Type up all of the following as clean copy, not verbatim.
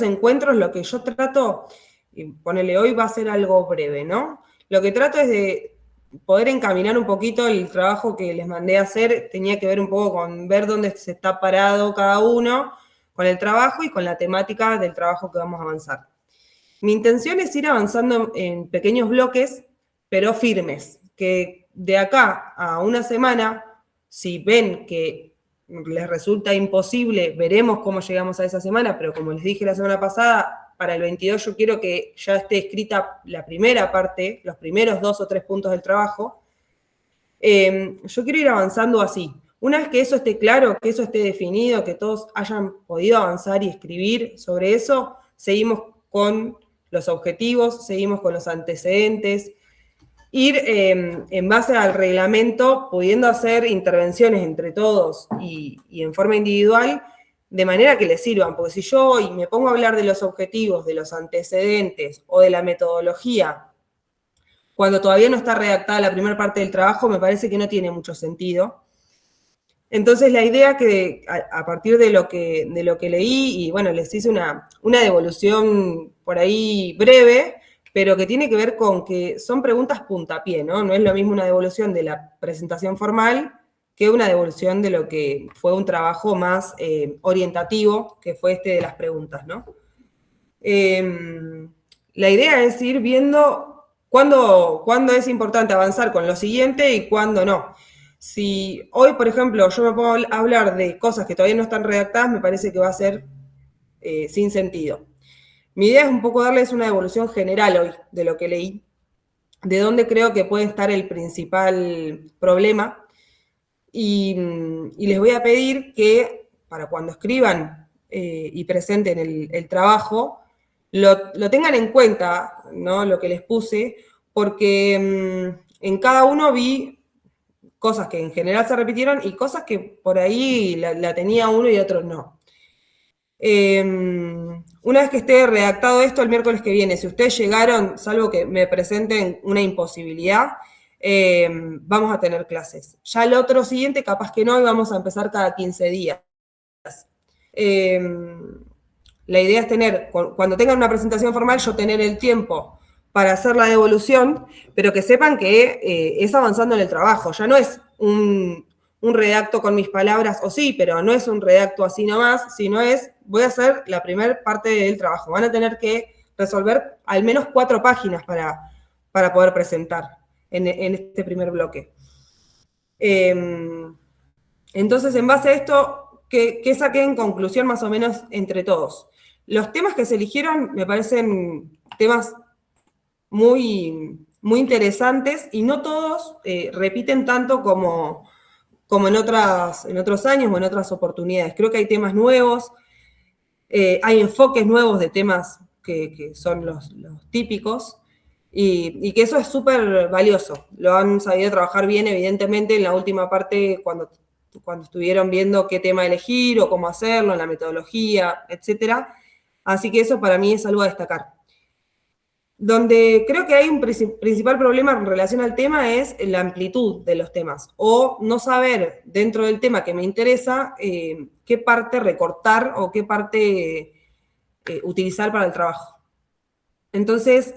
encuentros lo que yo trato, y ponele hoy va a ser algo breve, ¿no? Lo que trato es de poder encaminar un poquito el trabajo que les mandé a hacer, tenía que ver un poco con ver dónde se está parado cada uno, con el trabajo y con la temática del trabajo que vamos a avanzar. Mi intención es ir avanzando en pequeños bloques, pero firmes, que de acá a una semana, si ven que les resulta imposible, veremos cómo llegamos a esa semana, pero como les dije la semana pasada, para el 22 yo quiero que ya esté escrita la primera parte, los primeros 2 o 3 puntos del trabajo. Yo quiero ir avanzando así. Una vez que eso esté claro, que eso esté definido, que todos hayan podido avanzar y escribir sobre eso, seguimos con los objetivos, seguimos con los antecedentes, ir en base al reglamento pudiendo hacer intervenciones entre todos y en forma individual, de manera que les sirvan, porque si yo hoy me pongo a hablar de los objetivos, de los antecedentes o de la metodología, cuando todavía no está redactada la primera parte del trabajo, me parece que no tiene mucho sentido. Entonces la idea que a partir de lo que leí, y bueno, les hice una devolución por ahí breve, pero que tiene que ver con que son preguntas puntapié, ¿no? No es lo mismo una devolución de la presentación formal que una devolución de lo que fue un trabajo más orientativo, que fue este de las preguntas, ¿no? La idea es ir viendo cuándo es importante avanzar con lo siguiente y cuándo no. Si hoy, por ejemplo, yo me pongo a hablar de cosas que todavía no están redactadas, me parece que va a ser sin sentido. Mi idea es un poco darles una evolución general hoy de lo que leí, de dónde creo que puede estar el principal problema, y les voy a pedir que para cuando escriban y presenten el trabajo, lo tengan en cuenta, ¿no? Lo que les puse, porque en cada uno vi cosas que en general se repitieron y cosas que por ahí la tenía uno y otros no. Una vez que esté redactado esto el miércoles que viene, si ustedes llegaron, salvo que me presenten una imposibilidad, vamos a tener clases. Ya el otro siguiente, capaz que no, y vamos a empezar cada 15 días. La idea es tener, cuando tengan una presentación formal, yo tener el tiempo para hacer la devolución, pero que sepan que es avanzando en el trabajo. Ya no es un redacto con mis palabras, o sí, pero no es un redacto así nomás, sino es, voy a hacer la primera parte del trabajo. Van a tener que resolver al menos 4 páginas para poder presentar en este primer bloque. Entonces, en base a esto, ¿qué saqué en conclusión más o menos entre todos? Los temas que se eligieron me parecen temas muy, muy interesantes y no todos repiten tanto como en otros años o en otras oportunidades. Creo que hay temas nuevos, hay enfoques nuevos de temas que son los típicos, y que eso es súper valioso. Lo han sabido trabajar bien, evidentemente, en la última parte, cuando estuvieron viendo qué tema elegir o cómo hacerlo, en la metodología, etc. Así que eso para mí es algo a destacar. Donde creo que hay un principal problema en relación al tema es la amplitud de los temas, o no saber dentro del tema que me interesa qué parte recortar o qué parte utilizar para el trabajo. Entonces,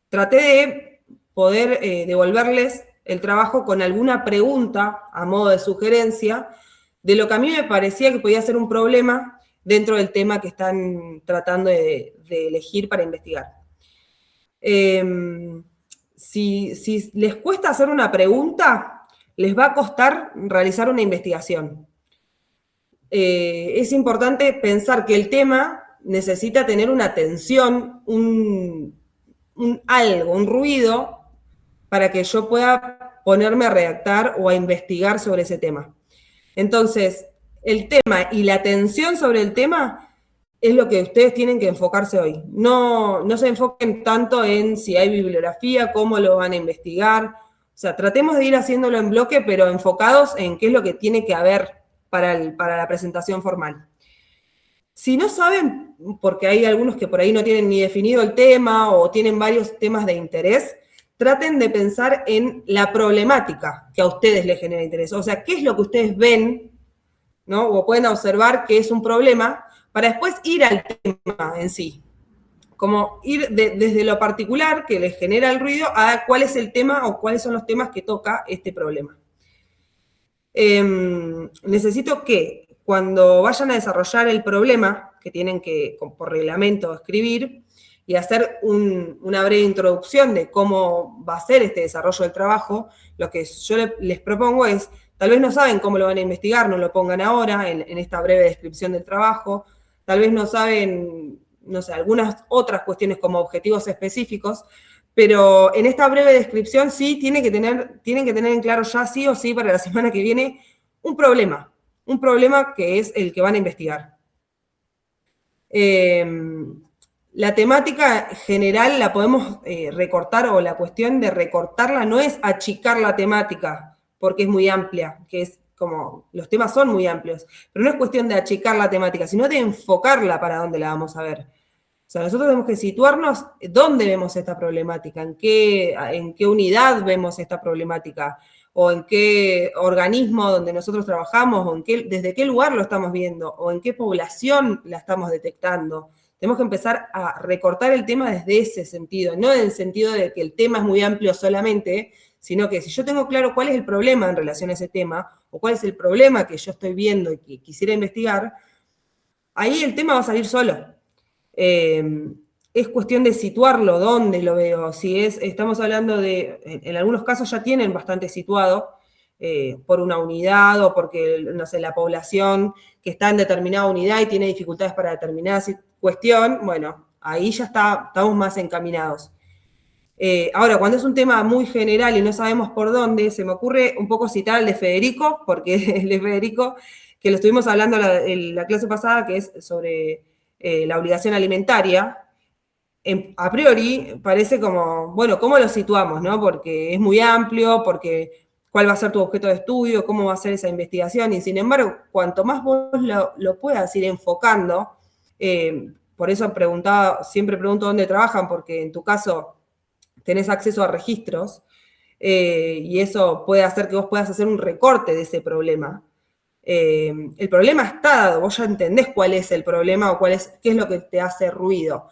traté de poder devolverles el trabajo con alguna pregunta a modo de sugerencia de lo que a mí me parecía que podía ser un problema dentro del tema que están tratando de elegir para investigar. Si les cuesta hacer una pregunta, les va a costar realizar una investigación. Es importante pensar que el tema necesita tener una tensión, un ruido, para que yo pueda ponerme a redactar o a investigar sobre ese tema. Entonces, el tema y la atención sobre el tema es lo que ustedes tienen que enfocarse hoy. No se enfoquen tanto en si hay bibliografía, cómo lo van a investigar. O sea, tratemos de ir haciéndolo en bloque, pero enfocados en qué es lo que tiene que haber para la presentación formal. Si no saben, porque hay algunos que por ahí no tienen ni definido el tema o tienen varios temas de interés, traten de pensar en la problemática que a ustedes les genera interés. O sea, ¿qué es lo que ustedes ven, ¿no? O pueden observar que es un problema para después ir al tema en sí. Como ir desde lo particular que les genera el ruido a cuál es el tema o cuáles son los temas que toca este problema. Necesito que cuando vayan a desarrollar el problema, que tienen que, por reglamento, escribir y hacer una breve introducción de cómo va a ser este desarrollo del trabajo, lo que yo les propongo es, tal vez no saben cómo lo van a investigar, no lo pongan ahora en esta breve descripción del trabajo, tal vez no saben, no sé, algunas otras cuestiones como objetivos específicos, pero en esta breve descripción sí tienen que tener en claro ya sí o sí para la semana que viene un problema que es el que van a investigar. La temática general la podemos recortar, o la cuestión de recortarla no es achicar la temática, porque es muy amplia, que es como, los temas son muy amplios, pero no es cuestión de achicar la temática, sino de enfocarla para dónde la vamos a ver. O sea, nosotros tenemos que situarnos dónde vemos esta problemática, en qué unidad vemos esta problemática, o en qué organismo donde nosotros trabajamos, o desde qué lugar lo estamos viendo, o en qué población la estamos detectando. Tenemos que empezar a recortar el tema desde ese sentido, no en el sentido de que el tema es muy amplio solamente, sino que si yo tengo claro cuál es el problema en relación a ese tema, o cuál es el problema que yo estoy viendo y que quisiera investigar, ahí el tema va a salir solo. Es cuestión de situarlo, dónde lo veo. Si estamos hablando en algunos casos ya tienen bastante situado por una unidad o porque, no sé, la población que está en determinada unidad y tiene dificultades para determinada cuestión, bueno, ahí ya estamos más encaminados. Ahora, cuando es un tema muy general y no sabemos por dónde, se me ocurre un poco citar al de Federico, porque el de Federico, que lo estuvimos hablando en la clase pasada, que es sobre la obligación alimentaria. A priori parece como, bueno, ¿cómo lo situamos, no? Porque es muy amplio, porque cuál va a ser tu objeto de estudio, cómo va a ser esa investigación, y sin embargo, cuanto más vos lo puedas ir enfocando, por eso siempre pregunto dónde trabajan, porque en tu caso tenés acceso a registros, y eso puede hacer que vos puedas hacer un recorte de ese problema. El problema está dado, vos ya entendés cuál es el problema o qué es lo que te hace ruido.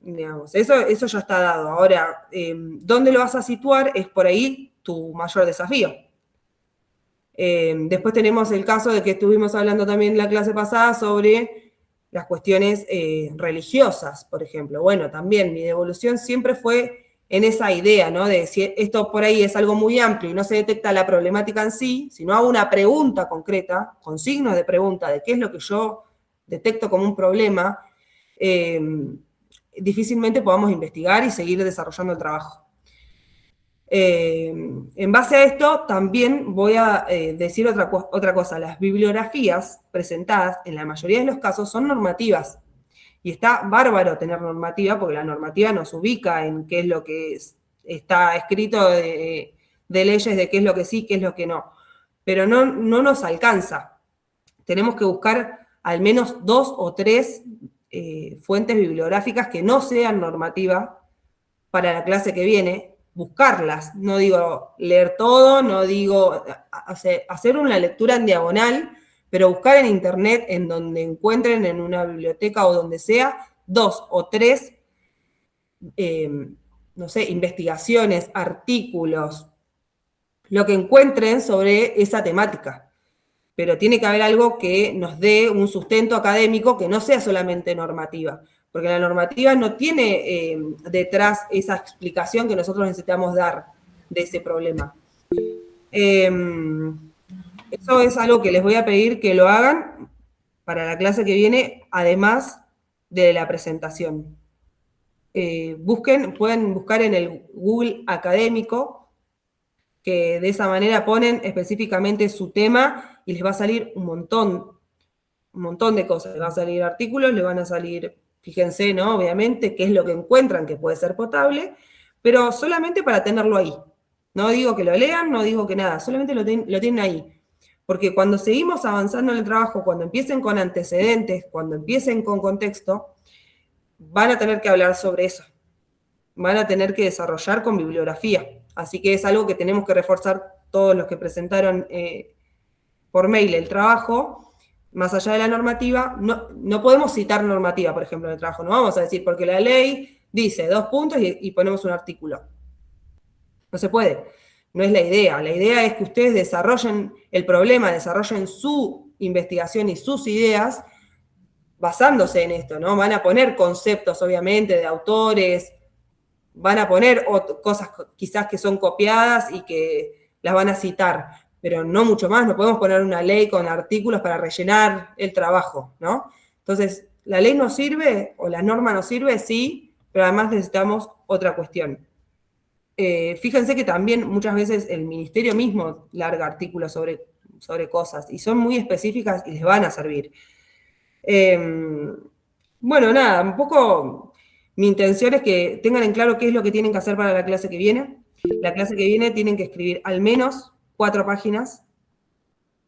Digamos, eso ya está dado. Ahora, ¿dónde lo vas a situar? Es por ahí tu mayor desafío. Después tenemos el caso de que estuvimos hablando también en la clase pasada sobre las cuestiones religiosas, por ejemplo. Bueno, también mi devolución siempre fue en esa idea, ¿no? De si esto por ahí es algo muy amplio y no se detecta la problemática en sí, sino hago una pregunta concreta, con signos de pregunta, de qué es lo que yo detecto como un problema, difícilmente podamos investigar y seguir desarrollando el trabajo. En base a esto, también voy a decir otra cosa. Las bibliografías presentadas, en la mayoría de los casos, son normativas. Y está bárbaro tener normativa, porque la normativa nos ubica en qué es lo que está escrito de leyes, de qué es lo que sí, qué es lo que no. Pero no nos alcanza. Tenemos que buscar al menos 2 o 3 fuentes bibliográficas que no sean normativa para la clase que viene, buscarlas. No digo leer todo, no digo hacer una lectura en diagonal, pero buscar en internet, en donde encuentren, en una biblioteca o donde sea, 2 o 3, no sé, investigaciones, artículos, lo que encuentren sobre esa temática. Pero tiene que haber algo que nos dé un sustento académico que no sea solamente normativa, porque la normativa no tiene detrás esa explicación que nosotros necesitamos dar de ese problema. Eso es algo que les voy a pedir que lo hagan para la clase que viene, además de la presentación. Pueden buscar en el Google académico, que de esa manera ponen específicamente su tema y les va a salir un montón de cosas. Les va a salir artículos, les van a salir, fíjense, ¿no? Obviamente, qué es lo que encuentran que puede ser potable, pero solamente para tenerlo ahí. No digo que lo lean, no digo que nada, solamente lo tienen ahí. Porque cuando seguimos avanzando en el trabajo, cuando empiecen con antecedentes, cuando empiecen con contexto, van a tener que hablar sobre eso. Van a tener que desarrollar con bibliografía. Así que es algo que tenemos que reforzar todos los que presentaron por mail el trabajo, más allá de la normativa, no podemos citar normativa, por ejemplo, en el trabajo. No vamos a decir, porque la ley dice 2 puntos y ponemos un artículo. No se puede. No es la idea. La idea es que ustedes desarrollen el problema, desarrollen su investigación y sus ideas basándose en esto, ¿no? Van a poner conceptos, obviamente, de autores, van a poner cosas quizás que son copiadas y que las van a citar, pero no mucho más. No podemos poner una ley con artículos para rellenar el trabajo, ¿no? Entonces, ¿la ley nos sirve o la norma nos sirve? Sí, pero además necesitamos otra cuestión. Fíjense que también muchas veces el ministerio mismo larga artículos sobre cosas y son muy específicas y les van a servir. Bueno, nada, un poco mi intención es que tengan en claro qué es lo que tienen que hacer para la clase que viene. La clase que viene tienen que escribir al menos 4 páginas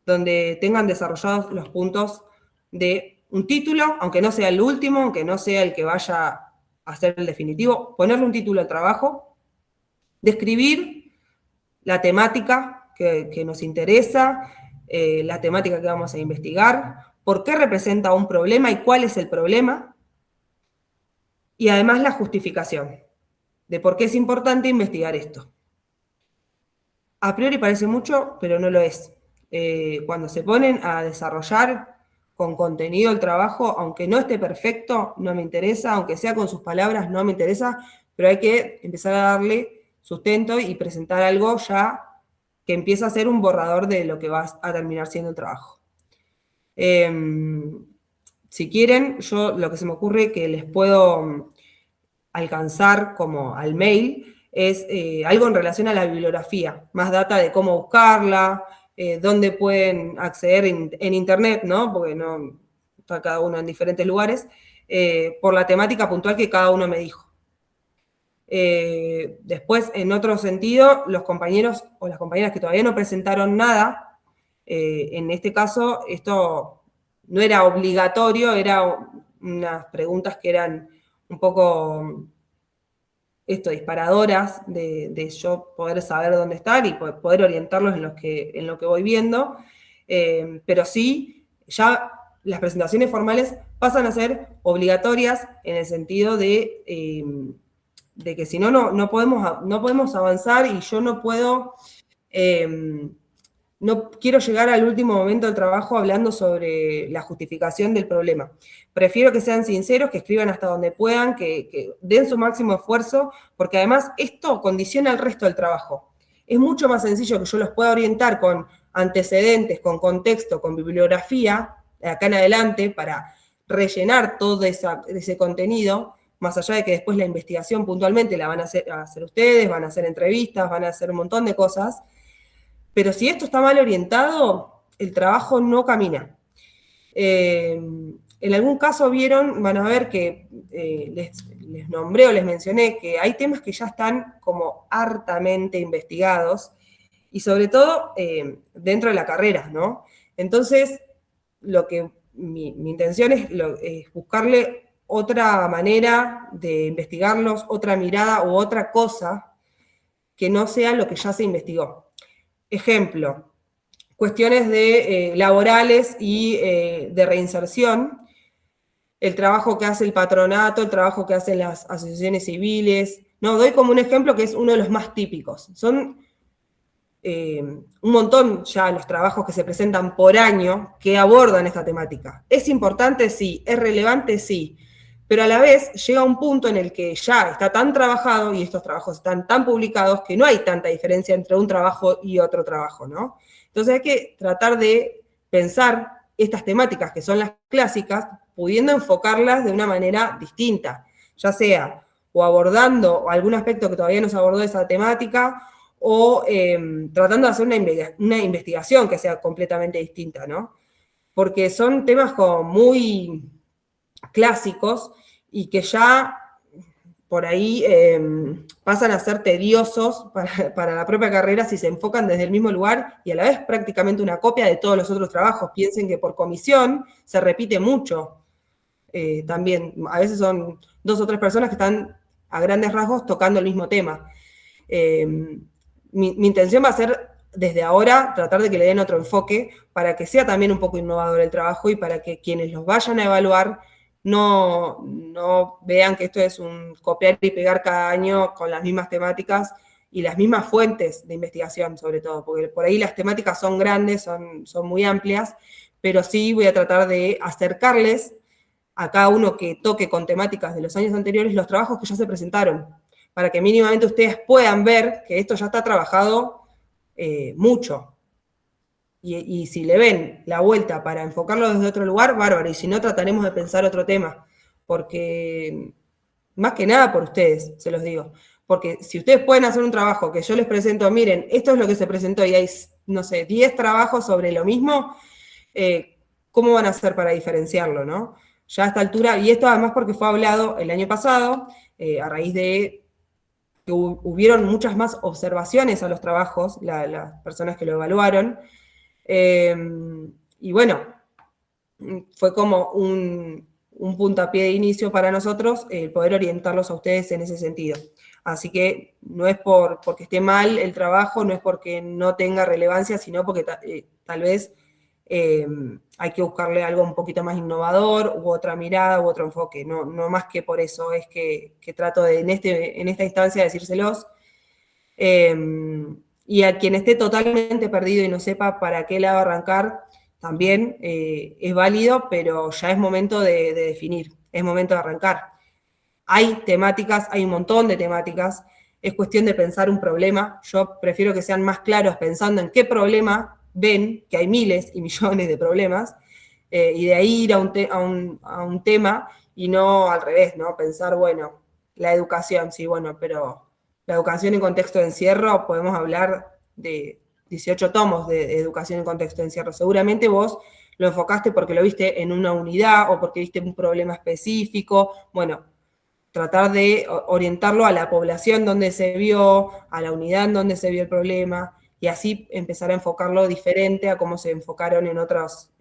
donde tengan desarrollados los puntos de un título, aunque no sea el último, aunque no sea el que vaya a ser el definitivo, ponerle un título al trabajo, describir la temática que nos interesa, la temática que vamos a investigar, por qué representa un problema y cuál es el problema, y además la justificación de por qué es importante investigar esto. A priori parece mucho, pero no lo es. Cuando se ponen a desarrollar con contenido el trabajo, aunque no esté perfecto, no me interesa, aunque sea con sus palabras, no me interesa, pero hay que empezar a darle sustento y presentar algo ya que empieza a ser un borrador de lo que va a terminar siendo el trabajo. Si quieren, yo lo que se me ocurre que les puedo alcanzar como al mail es algo en relación a la bibliografía, más data de cómo buscarla, dónde pueden acceder en internet, ¿no? Porque no está cada uno en diferentes lugares, por la temática puntual que cada uno me dijo. Después, en otro sentido, los compañeros o las compañeras que todavía no presentaron nada, en este caso, esto no era obligatorio, eran unas preguntas que eran un poco disparadoras de yo poder saber dónde están y poder orientarlos en lo que voy viendo, pero sí, ya las presentaciones formales pasan a ser obligatorias en el sentido de que si no, no podemos avanzar y yo no puedo, no quiero llegar al último momento del trabajo hablando sobre la justificación del problema. Prefiero que sean sinceros, que escriban hasta donde puedan, que den su máximo esfuerzo, porque además esto condiciona el resto del trabajo. Es mucho más sencillo que yo los pueda orientar con antecedentes, con contexto, con bibliografía, de acá en adelante, para rellenar todo ese contenido, más allá de que después la investigación puntualmente la van a hacer ustedes, van a hacer entrevistas, van a hacer un montón de cosas, pero si esto está mal orientado, el trabajo no camina. En algún caso van a ver que les nombré o les mencioné que hay temas que ya están como hartamente investigados y sobre todo dentro de la carrera, ¿no? Entonces, mi intención es buscarle otra manera de investigarlos, otra mirada u otra cosa que no sea lo que ya se investigó. Ejemplo, cuestiones laborales y de reinserción, el trabajo que hace el patronato, el trabajo que hacen las asociaciones civiles. No, doy como un ejemplo que es uno de los más típicos. Son un montón ya los trabajos que se presentan por año que abordan esta temática. ¿Es importante? Sí. ¿Es relevante? Sí. Pero a la vez llega un punto en el que ya está tan trabajado y estos trabajos están tan publicados que no hay tanta diferencia entre un trabajo y otro trabajo, ¿no? Entonces hay que tratar de pensar estas temáticas que son las clásicas, pudiendo enfocarlas de una manera distinta, ya sea o abordando algún aspecto que todavía no se abordó de esa temática, o tratando de hacer una investigación que sea completamente distinta, ¿no? Porque son temas como muy clásicos y que ya por ahí pasan a ser tediosos para la propia carrera si se enfocan desde el mismo lugar y a la vez prácticamente una copia de todos los otros trabajos. Piensen que por comisión se repite mucho también. A veces son 2 o 3 personas que están a grandes rasgos tocando el mismo tema. Mi intención va a ser desde ahora tratar de que le den otro enfoque para que sea también un poco innovador el trabajo y para que quienes los vayan a evaluar no vean que esto es un copiar y pegar cada año con las mismas temáticas y las mismas fuentes de investigación, sobre todo, porque por ahí las temáticas son grandes, son muy amplias, pero sí voy a tratar de acercarles a cada uno que toque con temáticas de los años anteriores los trabajos que ya se presentaron, para que mínimamente ustedes puedan ver que esto ya está trabajado mucho. Y si le ven la vuelta para enfocarlo desde otro lugar, bárbaro. Y si no, trataremos de pensar otro tema. Porque, más que nada por ustedes, se los digo. Porque si ustedes pueden hacer un trabajo que yo les presento, miren, esto es lo que se presentó y hay, no sé, 10 trabajos sobre lo mismo, ¿cómo van a hacer para diferenciarlo, no? Ya a esta altura, y esto además porque fue hablado el año pasado, a raíz de que hubieron muchas más observaciones a los trabajos, las personas que lo evaluaron, y bueno, fue como un puntapié de inicio para nosotros el poder orientarlos a ustedes en ese sentido. Así que no es porque esté mal el trabajo, no es porque no tenga relevancia, sino porque tal vez hay que buscarle algo un poquito más innovador, u otra mirada, u otro enfoque. No más que por eso es que trato de en esta instancia decírselos. Y a quien esté totalmente perdido y no sepa para qué lado arrancar, también es válido, pero ya es momento de definir, es momento de arrancar. Hay temáticas, hay un montón de temáticas, es cuestión de pensar un problema. Yo prefiero que sean más claros pensando en qué problema ven, que hay miles y millones de problemas, y de ahí ir a un tema y no al revés, ¿no? Pensar, bueno, la educación, sí, bueno, pero la educación en contexto de encierro, podemos hablar de 18 tomos de educación en contexto de encierro. Seguramente vos lo enfocaste porque lo viste en una unidad o porque viste un problema específico. Bueno, tratar de orientarlo a la población donde se vio, a la unidad en donde se vio el problema, y así empezar a enfocarlo diferente a cómo se enfocaron en otros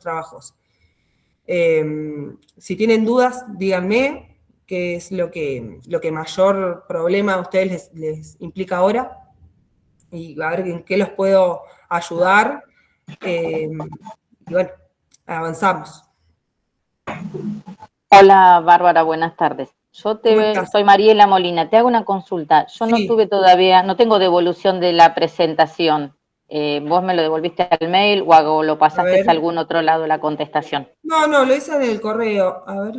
trabajos. Si tienen dudas, díganme qué es lo que mayor problema a ustedes les implica ahora, y a ver en qué los puedo ayudar, y bueno, avanzamos. Hola Bárbara, buenas tardes. ¿Cómo estás? Soy Mariela Molina, te hago una consulta. Yo no Sí. tuve todavía, no tengo devolución de la presentación. ¿Vos me lo devolviste al mail o lo pasaste a algún otro lado la contestación? No, lo hice en el correo. A ver.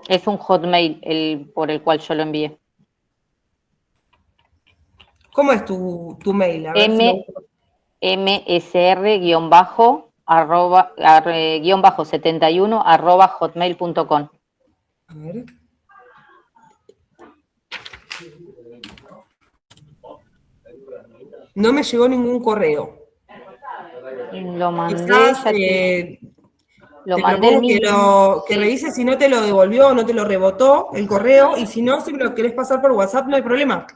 Es un Hotmail por el cual yo lo envié. ¿Cómo es tu mail? A ver si lo busco. msr-71@hotmail.com. A ver. No me llegó ningún correo. Lo mandé. Quizás lo mandé el mismo. Que revises si no te lo devolvió o no te lo rebotó el correo, y si no, si me lo querés pasar por WhatsApp, no hay problema.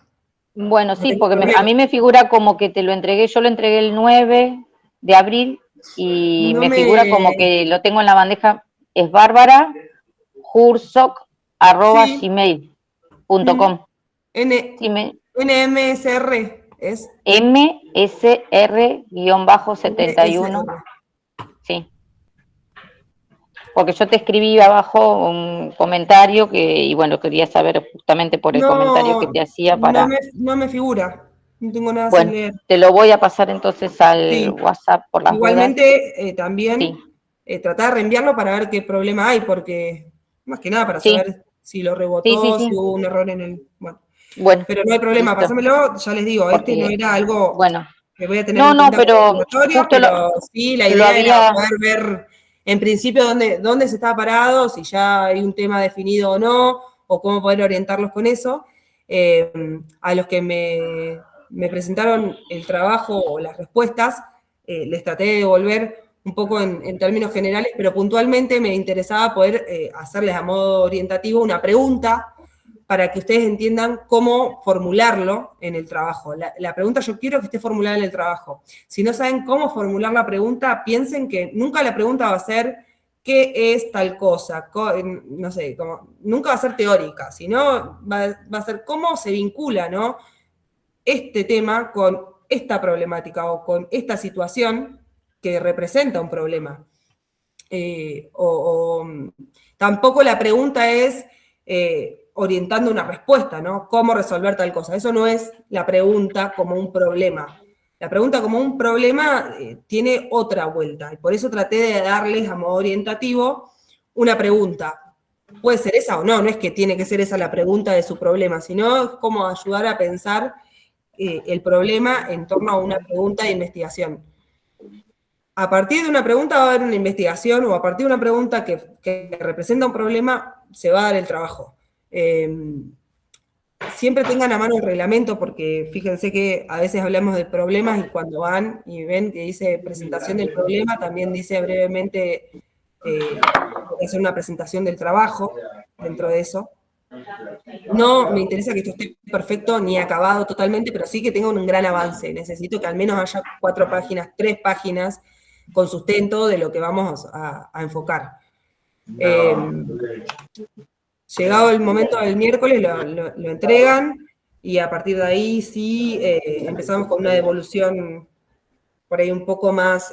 Bueno, sí, No porque a mí me figura como que te lo entregué, yo lo entregué el 9 de abril y me figura como que lo tengo en la bandeja, es barbara.hursoc@gmail.com. NMSR es. MSR-71. Sí. Porque yo te escribí abajo un comentario y bueno, quería saber justamente por el comentario que te hacía para... No me figura, no tengo nada bueno, sin leer. Te lo voy a pasar entonces al WhatsApp por las Igualmente, dudas. también tratar de reenviarlo para ver qué problema hay, porque más que nada para saber si lo rebotó, si hubo un error en el... Bueno, pero no hay problema, listo. Pásamelo, ya les digo, porque, no era algo que voy a tener en cuenta como pero sí, la idea era poder ver en principio dónde se estaba parado, si ya hay un tema definido o no, o cómo poder orientarlos con eso. A los que me presentaron el trabajo o las respuestas, les traté de devolver un poco en términos generales, pero puntualmente me interesaba poder hacerles a modo orientativo una pregunta para que ustedes entiendan cómo formularlo en el trabajo. La pregunta yo quiero que esté formulada en el trabajo. Si no saben cómo formular la pregunta, piensen que nunca la pregunta va a ser qué es tal cosa, no sé, como, nunca va a ser teórica, sino va a ser cómo se vincula, ¿no? Este tema con esta problemática o con esta situación que representa un problema. Tampoco la pregunta es orientando una respuesta, ¿no? ¿Cómo resolver tal cosa? Eso no es la pregunta como un problema. La pregunta como un problema tiene otra vuelta, y por eso traté de darles a modo orientativo una pregunta. Puede ser esa o no, no es que tiene que ser esa la pregunta de su problema, sino es como ayudar a pensar el problema en torno a una pregunta de investigación. A partir de una pregunta va a haber una investigación, o a partir de una pregunta que representa un problema, se va a dar el trabajo. Siempre tengan a mano el reglamento, porque fíjense que a veces hablamos de problemas y cuando van y ven que dice presentación del problema, también dice brevemente hacer una presentación del trabajo dentro de eso. No me interesa que esto esté perfecto ni acabado totalmente, pero sí que tenga un gran avance. Necesito que al menos haya 4 páginas, 3 páginas con sustento de lo que vamos a enfocar. Llegado el momento del miércoles, lo entregan, y a partir de ahí sí empezamos con una devolución por ahí un poco más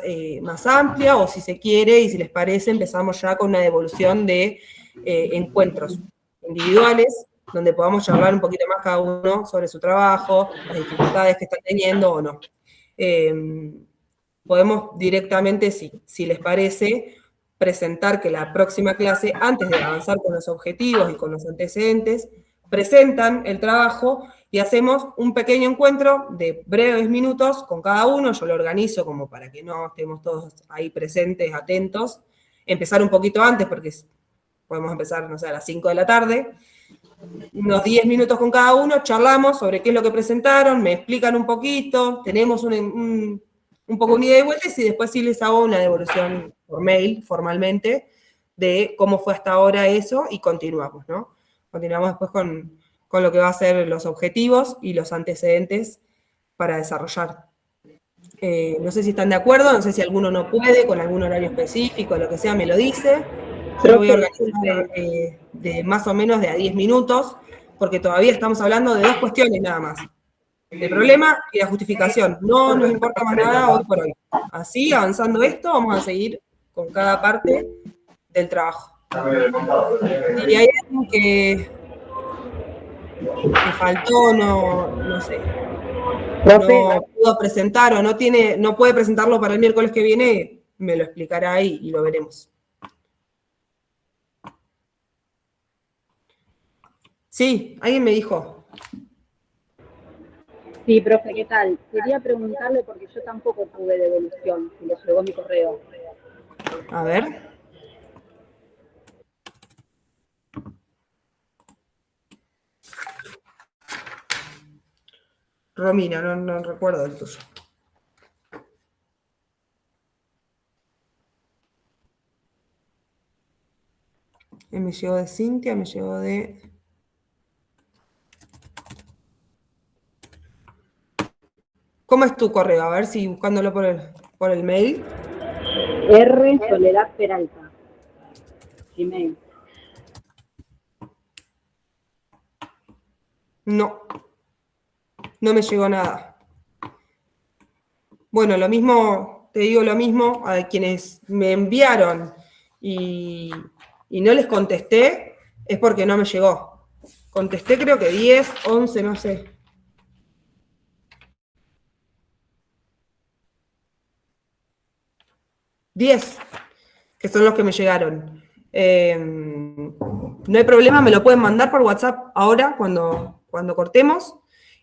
amplia, o si se quiere, y si les parece, empezamos ya con una devolución de encuentros individuales, donde podamos charlar un poquito más cada uno sobre su trabajo, las dificultades que están teniendo o no. Podemos directamente, si les parece, presentar que la próxima clase, antes de avanzar con los objetivos y con los antecedentes, presentan el trabajo y hacemos un pequeño encuentro de breves minutos con cada uno. Yo lo organizo como para que no estemos todos ahí presentes, atentos. Empezar un poquito antes, porque podemos empezar, no sé, a las 5 de la tarde. Unos 10 minutos con cada uno, charlamos sobre qué es lo que presentaron, me explican un poquito, tenemos un poco un ida y vuelta, y después sí les hago una devolución por mail, formalmente, de cómo fue hasta ahora eso, y continuamos, ¿no? Continuamos después con lo que va a ser los objetivos y los antecedentes para desarrollar. No sé si están de acuerdo, no sé si alguno no puede, con algún horario específico, lo que sea, me lo dice. Yo lo voy a organizar de más o menos de a 10 minutos, porque todavía estamos hablando de 2 cuestiones nada más. El problema y la justificación. No nos importa más nada hoy por hoy. Así, avanzando esto, vamos a seguir con cada parte del trabajo. Si hay algo que faltó, no sé, no pudo presentar o no puede presentarlo para el miércoles que viene, me lo explicará ahí y lo veremos. Sí, alguien me dijo. Sí, profe, ¿qué tal? Quería preguntarle porque yo tampoco tuve devolución, si le llegó mi correo. A ver. Romina, no recuerdo el tuyo. Me llegó de Cintia, me llegó de... ¿Cómo es tu correo? A ver si buscándolo por el mail. R. Soledad Peralta. Gmail. No me llegó nada. Bueno, lo mismo, te digo lo mismo a quienes me enviaron y no les contesté, es porque no me llegó. Contesté creo que 10, 11, no sé. $10, que son los que me llegaron. No hay problema, me lo pueden mandar por WhatsApp ahora, cuando cortemos.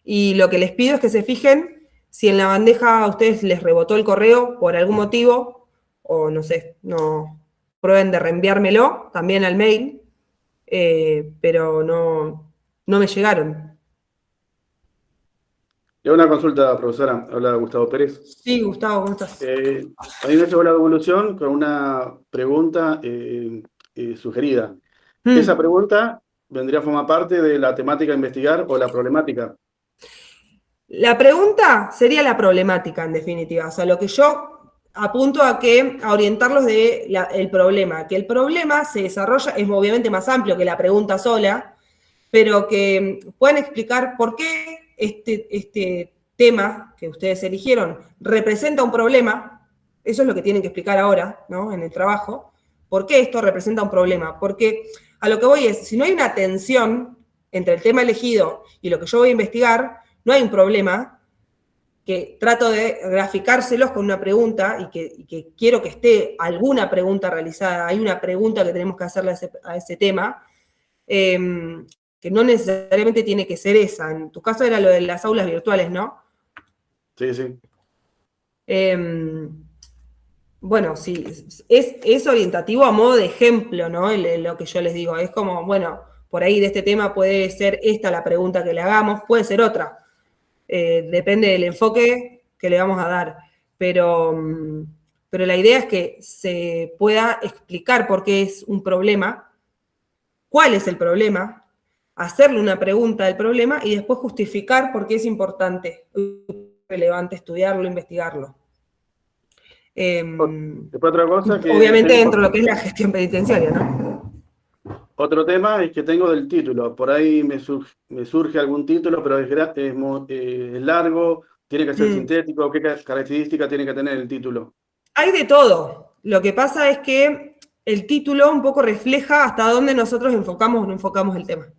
Y lo que les pido es que se fijen si en la bandeja a ustedes les rebotó el correo por algún motivo, o no sé, no prueben de reenviármelo también al mail, pero no me llegaron. Le hago una consulta, profesora. Habla Gustavo Pérez. Sí, Gustavo, ¿cómo estás? A mí me llegó la devolución con una pregunta sugerida. Esa pregunta vendría a formar parte de la temática a investigar o la problemática. La pregunta sería la problemática, en definitiva. O sea, lo que yo apunto a orientarlos el problema, que el problema se desarrolla, es obviamente más amplio que la pregunta sola, pero que puedan explicar por qué este tema que ustedes eligieron representa un problema. Eso es lo que tienen que explicar ahora, ¿no? En el trabajo. ¿Por qué esto representa un problema? Porque a lo que voy es, si no hay una tensión entre el tema elegido y lo que yo voy a investigar, no hay un problema, que trato de graficárselos con una pregunta y que quiero que esté alguna pregunta realizada, hay una pregunta que tenemos que hacerle a ese tema, que no necesariamente tiene que ser esa. En tu caso era lo de las aulas virtuales, ¿no? Sí, sí. Bueno, sí, es orientativo a modo de ejemplo, ¿no? Lo que yo les digo, es como, bueno, por ahí de este tema puede ser esta la pregunta que le hagamos, puede ser otra. Depende del enfoque que le vamos a dar, pero la idea es que se pueda explicar por qué es un problema, cuál es el problema, hacerle una pregunta del problema y después justificar por qué es importante, relevante estudiarlo, investigarlo. Después otra cosa que obviamente dentro de lo que es la gestión penitenciaria, ¿no? Otro tema es que tengo del título. Por ahí me surge algún título, pero es largo, tiene que ser sintético. ¿Qué características tiene que tener el título? Hay de todo. Lo que pasa es que el título un poco refleja hasta dónde nosotros enfocamos o no enfocamos el tema.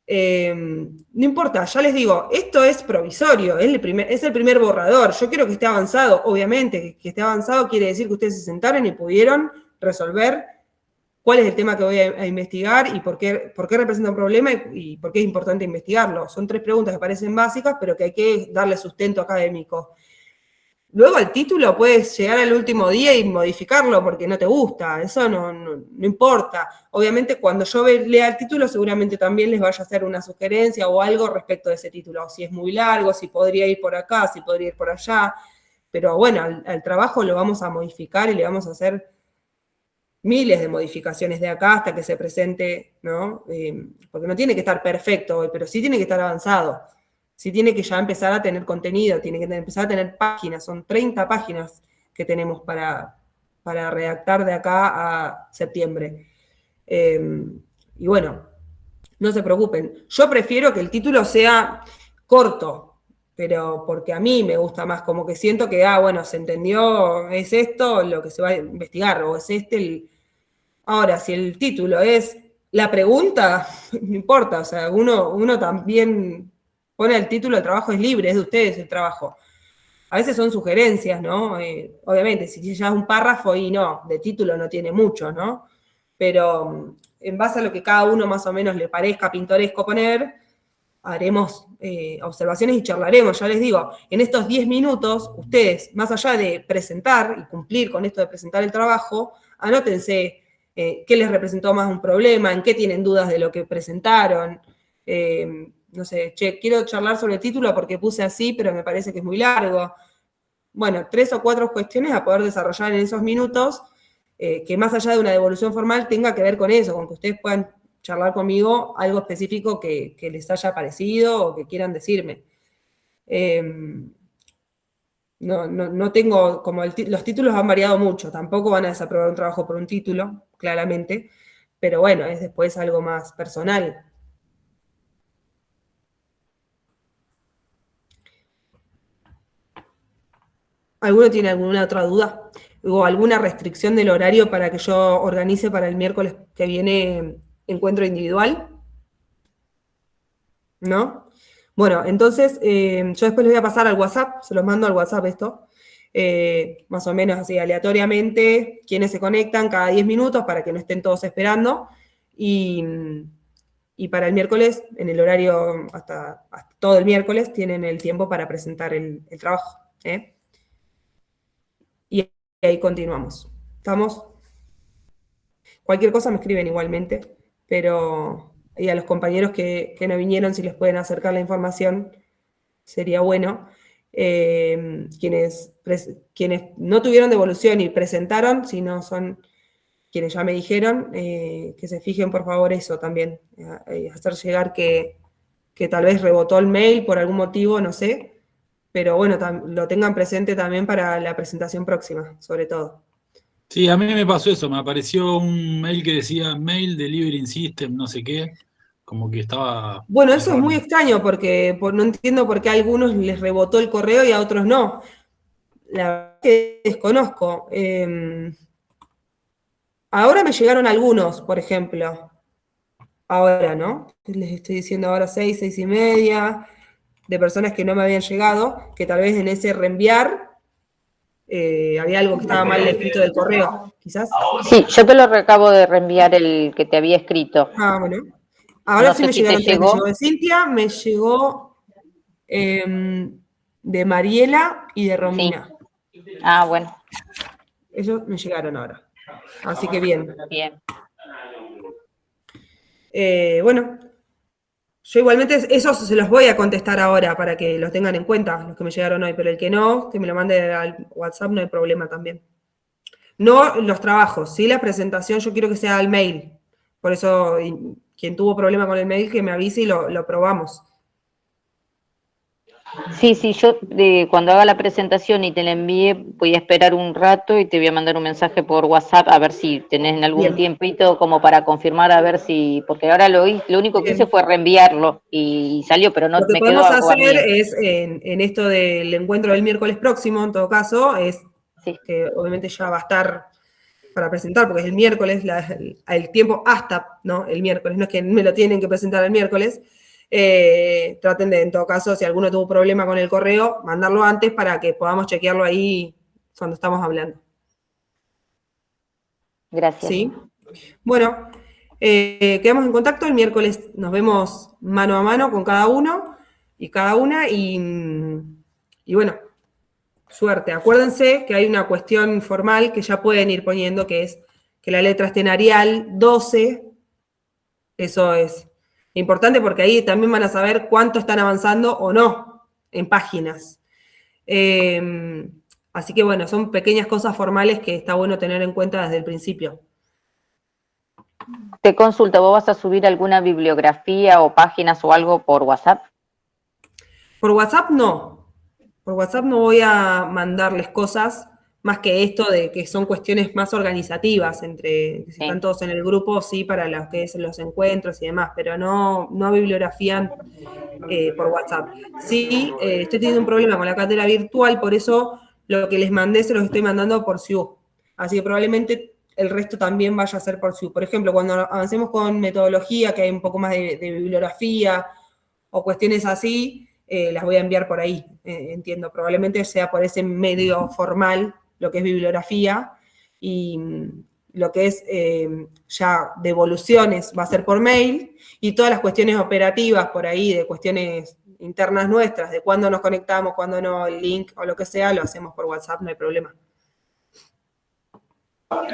No importa, ya les digo, esto es provisorio, es el primer borrador. Yo quiero que esté avanzado, obviamente, que esté avanzado quiere decir que ustedes se sentaron y pudieron resolver cuál es el tema que voy a investigar y por qué representa un problema y por qué es importante investigarlo. Son 3 preguntas que parecen básicas, pero que hay que darle sustento académico. Luego el título puedes llegar al último día y modificarlo porque no te gusta, eso no importa. Obviamente cuando yo lea el título seguramente también les vaya a hacer una sugerencia o algo respecto de ese título, o si es muy largo, si podría ir por acá, si podría ir por allá, pero bueno, al trabajo lo vamos a modificar y le vamos a hacer miles de modificaciones de acá hasta que se presente, ¿no? Porque no tiene que estar perfecto hoy, pero sí tiene que estar avanzado. Sí tiene que ya empezar a tener contenido, tiene que empezar a tener páginas, son 30 páginas que tenemos para redactar de acá a septiembre. Y bueno, no se preocupen. Yo prefiero que el título sea corto, pero porque a mí me gusta más, como que siento que, bueno, se entendió, es esto lo que se va a investigar, o es Ahora, si el título es la pregunta, no importa, o sea, uno también pone el título, el trabajo es libre, es de ustedes el trabajo. A veces son sugerencias, ¿no? Obviamente, si ya es un párrafo y no, de título no tiene mucho, ¿no? Pero en base a lo que cada uno más o menos le parezca pintoresco poner, haremos observaciones y charlaremos. Ya les digo, en estos 10 minutos, ustedes, más allá de presentar y cumplir con esto de presentar el trabajo, anótense qué les representó más un problema, en qué tienen dudas de lo que presentaron. No sé, quiero charlar sobre el título porque puse así, pero me parece que es muy largo. Bueno, 3 o 4 cuestiones a poder desarrollar en esos minutos, que más allá de una devolución formal tenga que ver con eso, con que ustedes puedan charlar conmigo algo específico que les haya parecido o que quieran decirme. No tengo, como los títulos han variado mucho, tampoco van a desaprobar un trabajo por un título, claramente, pero bueno, es después algo más personal. ¿Alguno tiene alguna otra duda? ¿O alguna restricción del horario para que yo organice para el miércoles que viene encuentro individual? ¿No? Bueno, entonces yo después les voy a pasar al WhatsApp, se los mando al WhatsApp esto, más o menos así aleatoriamente, quienes se conectan cada 10 minutos para que no estén todos esperando, y para el miércoles, en el horario hasta todo el miércoles, tienen el tiempo para presentar el trabajo. Y ahí continuamos. ¿Estamos? Cualquier cosa me escriben igualmente, pero y a los compañeros que no vinieron, si les pueden acercar la información, sería bueno. Quienes no tuvieron devolución y presentaron, si no son quienes ya me dijeron, que se fijen por favor eso también, hacer llegar que tal vez rebotó el mail por algún motivo, no sé, pero bueno, lo tengan presente también para la presentación próxima, sobre todo. Sí, a mí me pasó eso, me apareció un mail que decía Mail Delivering System, no sé qué, como que estaba... Bueno, eso es error. muy extraño porque no entiendo por qué a algunos les rebotó el correo y a otros no. La verdad que desconozco. Ahora me llegaron algunos, por ejemplo. Ahora, ¿no? Les estoy diciendo ahora 6:30, de personas que no me habían llegado, que tal vez en ese reenviar había algo que estaba mal escrito del correo, quizás. Sí, yo te lo acabo de reenviar el que te había escrito. Ah, bueno. Ahora No sí sé me si te llegaron tres. Me llegó. llegó de Cintia, me llegó de Mariela y de Romina. Ah, bueno, Ellos me llegaron ahora. Así que bien. bien. Bueno, yo igualmente esos se los voy a contestar ahora para que los tengan en cuenta, los que me llegaron hoy, pero el que no, que me lo mande al WhatsApp, no hay problema también. No los trabajos, sí la presentación yo quiero que sea al mail. Por eso, quien tuvo problema con el mail, que me avise y lo probamos. Sí, yo cuando haga la presentación y te la envíe, voy a esperar un rato y te voy a mandar un mensaje por WhatsApp a ver si tenés algún Bien. tiempito como para confirmar, a ver si, porque ahora lo único que Bien. hice fue reenviarlo y salió, pero no Lo que me quedó podemos hacer guarnido. es, en esto del encuentro del miércoles próximo, en todo caso, es Sí. que obviamente ya va a estar para presentar, porque es el miércoles, el tiempo hasta, ¿no? El miércoles, no es que me lo tienen que presentar el miércoles. Traten de, en todo caso, si alguno tuvo problema con el correo, mandarlo antes para que podamos chequearlo ahí cuando estamos hablando. Gracias. ¿Sí? Bueno, quedamos en contacto. El miércoles nos vemos mano a mano con cada uno y cada una. Y bueno, suerte. Acuérdense que hay una cuestión formal que ya pueden ir poniendo, que es que la letra esté en Arial 12. Eso es importante porque ahí también van a saber cuánto están avanzando o no en páginas. Así que bueno, son pequeñas cosas formales que está bueno tener en cuenta desde el principio. Te consulto, ¿vos vas a subir alguna bibliografía o páginas o algo por WhatsApp? Por WhatsApp no. Por WhatsApp no voy a mandarles cosas más que esto de que son cuestiones más organizativas entre, si están todos en el grupo, sí, para los que es los encuentros y demás, pero no bibliografía por WhatsApp. Sí, estoy teniendo un problema con la cátedra virtual, por eso lo que les mandé se los estoy mandando por Zoom. Así que probablemente el resto también vaya a ser por Zoom. Por ejemplo, cuando avancemos con metodología, que hay un poco más de bibliografía o cuestiones así, las voy a enviar por ahí, entiendo. Probablemente sea por ese medio formal, lo que es bibliografía, y lo que es ya devoluciones va a ser por mail, y todas las cuestiones operativas por ahí, de cuestiones internas nuestras, de cuándo nos conectamos, cuándo no, el link o lo que sea, lo hacemos por WhatsApp, no hay problema.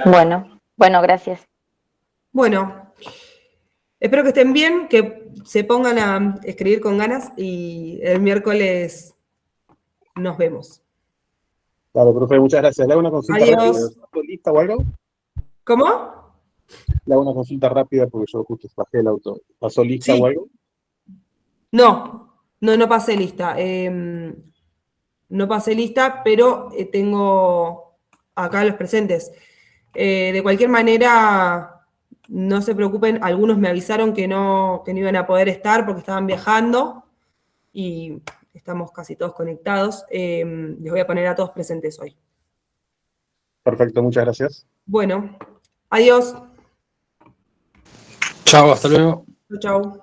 Bueno, gracias. Bueno, espero que estén bien, que se pongan a escribir con ganas y el miércoles nos vemos. Claro, profe, muchas gracias. ¿Le hago una consulta Adiós. rápida? ¿Está lista o algo? ¿Cómo? Le hago una consulta rápida porque yo justo bajé el auto. ¿Pasó lista Sí. o algo? No pasé lista. No pasé lista, pero tengo acá los presentes. De cualquier manera, no se preocupen, algunos me avisaron que no iban a poder estar porque estaban viajando y estamos casi todos conectados. Les voy a poner a todos presentes hoy. Perfecto, muchas gracias. Bueno, adiós. Chao, hasta luego. Chau.